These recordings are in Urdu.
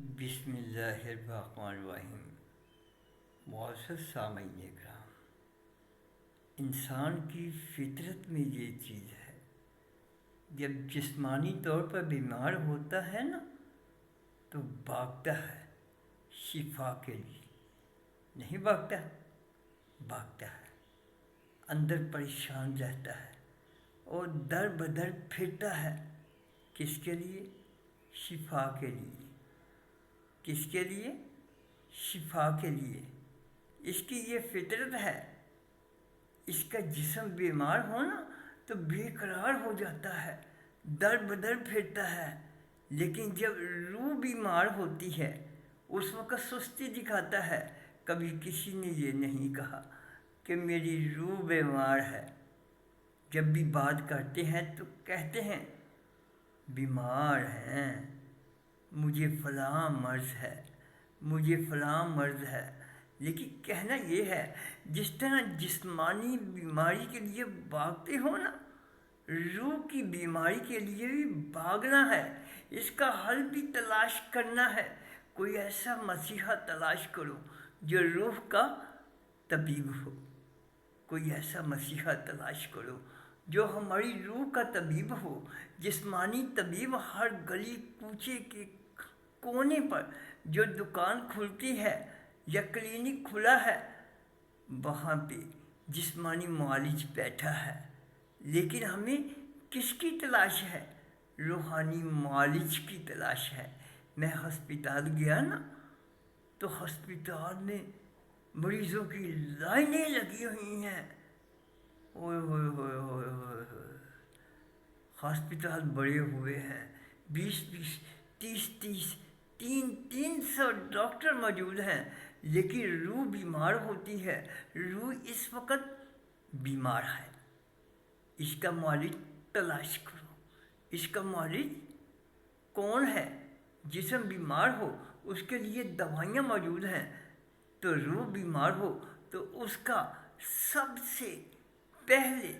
بسم اللہ الرحمن الرحیم۔ معزز سامعین کرام، انسان کی فطرت میں یہ چیز ہے، جب جسمانی طور پر بیمار ہوتا ہے نا تو بھاگتا ہے شفا کے لیے، نہیں بھاگتا ہے، اندر پریشان رہتا ہے اور در بدر پھرتا ہے۔ کس کے لیے؟ شفا کے لیے۔ کس کے لیے؟ شفا کے لیے۔ اس کی یہ فطرت ہے۔ اس کا جسم بیمار ہو نا تو بے قرار ہو جاتا ہے، در بدر پھرتا ہے، لیکن جب روح بیمار ہوتی ہے اس وقت سستی دکھاتا ہے۔ کبھی کسی نے یہ نہیں کہا کہ میری روح بیمار ہے۔ جب بھی بات کرتے ہیں تو کہتے ہیں بیمار ہیں، مجھے فلاں مرض ہے، لیکن کہنا یہ ہے جس طرح جسمانی بیماری کے لیے بھاگتے ہو نا، روح کی بیماری کے لیے بھی بھاگنا ہے، اس کا حل بھی تلاش کرنا ہے۔ کوئی ایسا مسیحا تلاش کرو جو روح کا طبیب ہو۔ کوئی ایسا مسیحا تلاش کرو جو ہماری روح کا طبیب ہو۔ جسمانی طبیب ہر گلی کوچے کے کونے پر جو دکان کھلتی ہے یا کلینک کھلا ہے، وہاں پہ جسمانی معالج بیٹھا ہے، لیکن ہمیں کس کی تلاش ہے؟ روحانی معالج کی تلاش ہے۔ میں ہسپتال گیا نا تو ہسپتال میں مریضوں کی لائنیں لگی ہوئی ہیں۔ اوئے ہوئے ہوئے ہوئے ہوئے ہوئے، ہسپتال بڑے ہوئے ہیں، 20 30 300 ڈاکٹر موجود ہیں، لیکن روح بیمار ہوتی ہے۔ روح اس وقت بیمار ہے، اس کا معالج تلاش کرو۔ اس کا معالج کون ہے؟ جسم بیمار ہو اس کے لیے دوائیاں موجود ہیں، تو روح بیمار ہو تو اس کا سب سے پہلے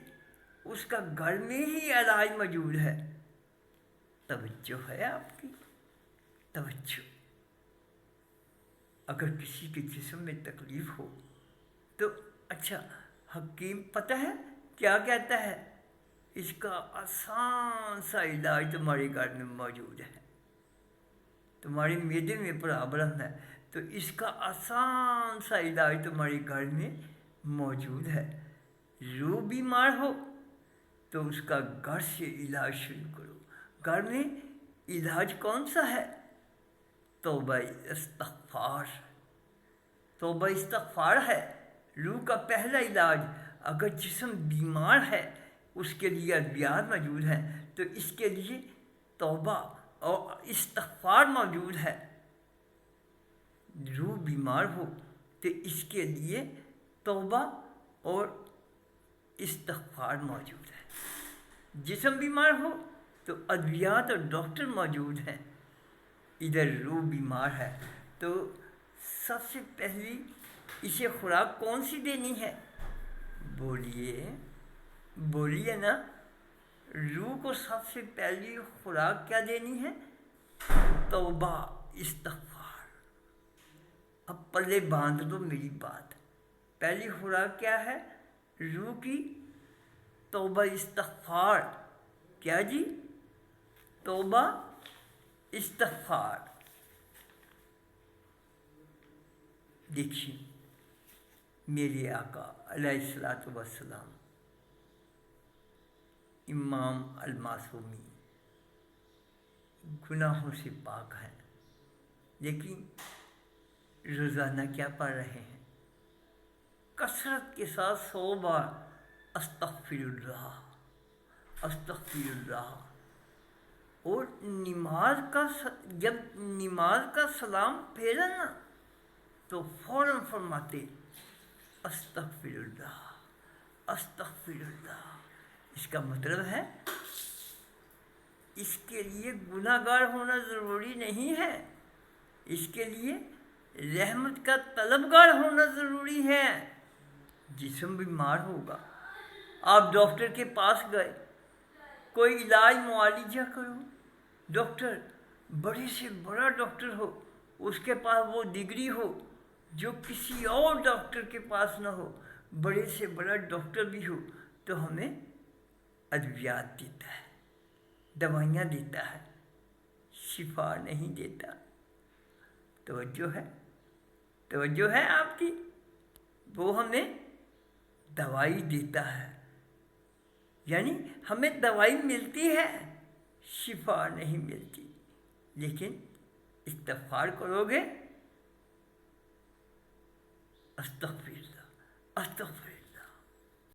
اس کا گھر میں ہی علاج موجود ہے۔ توجہ ہے آپ کی؟ توجہ۔ اگر کسی کے جسم میں تکلیف ہو تو اچھا، حکیم پتہ ہے کیا کہتا ہے؟ اس کا آسان سا علاج تمہارے گھر میں موجود ہے۔ تمہارے معدے میں پرابلم ہے تو اس کا آسان سا علاج تمہارے گھر میں موجود ہے۔ روح بیمار ہو تو اس کا گھر سے علاج شروع کرو۔ گھر میں علاج کون سا ہے؟ توبہ استغفار۔ توبہ استغفار ہے روح کا پہلا علاج۔ اگر جسم بیمار ہے اس کے لیے ادویات موجود ہیں تو اس کے لیے توبہ اور استغفار موجود ہے۔ روح بیمار ہو تو اس کے لیے توبہ اور استغفار موجود ہے۔ جسم بیمار ہو تو ادویات اور ڈاکٹر موجود ہیں۔ ادھر روح بیمار ہے تو سب سے پہلی اسے خوراک کون سی دینی ہے؟ بولیے نا، روح کو سب سے پہلی خوراک کیا دینی ہے؟ توبہ استغفار۔ اب پلے باندھ دو میری بات۔ پہلی خوراک کیا ہے روح کی؟ توبہ استغفار۔ کیا جی؟ توبہ استغفار۔ دیکھیے میرے آقا علیہ الصلوۃ والسلام، امام المعصومی، گناہوں سے پاک ہیں، لیکن روزانہ کیا پڑھ رہے ہیں؟ کثرت کے ساتھ 100 بار استغفر اللہ، استغفر اللہ۔ اور جب نماز کا سلام پھیرا نا تو فوراً فرماتے استغفر اللہ، استغفر اللہ۔ اس کا مطلب ہے اس کے لیے گناہ گار ہونا ضروری نہیں ہے، اس کے لیے رحمت کا طلبگار ہونا ضروری ہے۔ جسم بیمار ہوگا، آپ ڈاکٹر کے پاس گئے، کوئی علاج معالجہ کرو، ڈاکٹر بڑے سے بڑا ڈاکٹر ہو اس کے پاس وہ ڈگری ہو جو کسی اور ڈاکٹر کے پاس نہ ہو، بڑے سے بڑا ڈاکٹر بھی ہو تو ہمیں ادویات دیتا ہے، دوائیاں دیتا ہے، شفا نہیں دیتا۔ توجہ ہے آپ کی؟ وہ ہمیں دوائی دیتا ہے، یعنی ہمیں دوائی ملتی ہے، شفا نہیں ملتی۔ لیکن استغفار کرو گے، استغفر اللہ، استغفر